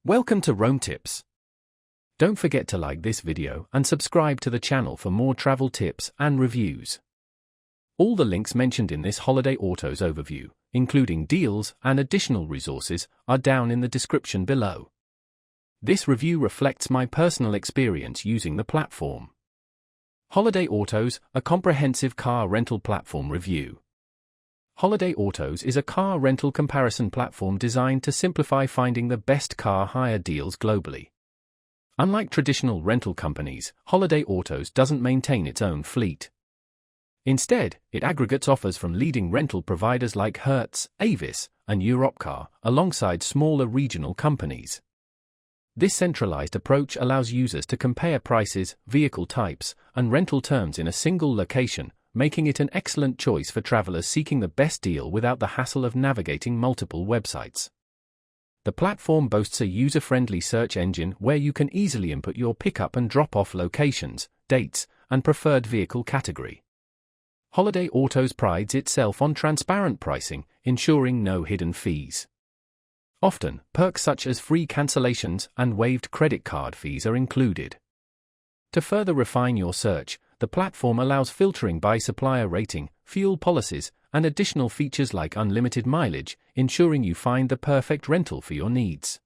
Welcome to Rome Tips. Don't forget to like this video and subscribe to the channel for more travel tips and reviews. All the links mentioned in this Holiday Autos overview, including deals and additional resources, are down in the description below. This review reflects my personal experience using the platform. Holiday Autos, a comprehensive car rental platform review. Holiday Autos is a car rental comparison platform designed to simplify finding the best car hire deals globally. Unlike traditional rental companies, Holiday Autos doesn't maintain its own fleet. Instead, it aggregates offers from leading rental providers like Hertz, Avis, and Europcar, alongside smaller regional companies. This centralized approach allows users to compare prices, vehicle types, and rental terms in a single location, making it an excellent choice for travelers seeking the best deal without the hassle of navigating multiple websites. The platform boasts a user-friendly search engine where you can easily input your pickup and drop-off locations, dates, and preferred vehicle category. Holiday Autos prides itself on transparent pricing, ensuring no hidden fees. Often, perks such as free cancellations and waived credit card fees are included. To further refine your search, the platform allows filtering by supplier rating, fuel policies, and additional features like unlimited mileage, ensuring you find the perfect rental for your needs.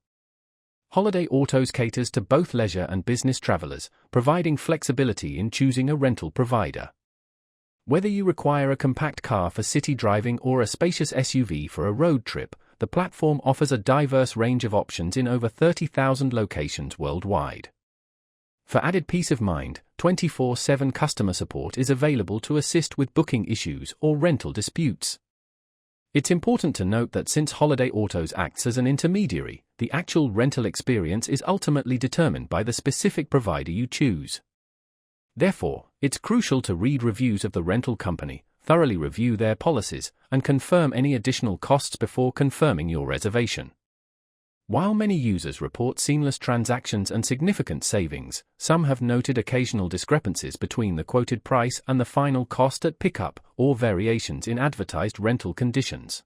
Holiday Autos caters to both leisure and business travelers, providing flexibility in choosing a rental provider. Whether you require a compact car for city driving or a spacious SUV for a road trip, the platform offers a diverse range of options in over 30,000 locations worldwide. For added peace of mind, 24/7 customer support is available to assist with booking issues or rental disputes. It's important to note that since Holiday Autos acts as an intermediary, the actual rental experience is ultimately determined by the specific provider you choose. Therefore, it's crucial to read reviews of the rental company, thoroughly review their policies, and confirm any additional costs before confirming your reservation. While many users report seamless transactions and significant savings, some have noted occasional discrepancies between the quoted price and the final cost at pickup, or variations in advertised rental conditions.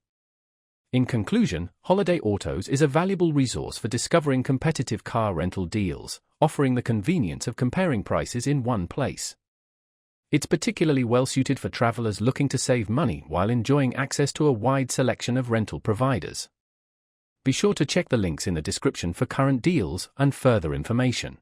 In conclusion, Holiday Autos is a valuable resource for discovering competitive car rental deals, offering the convenience of comparing prices in one place. It's particularly well suited for travelers looking to save money while enjoying access to a wide selection of rental providers. Be sure to check the links in the description for current deals and further information.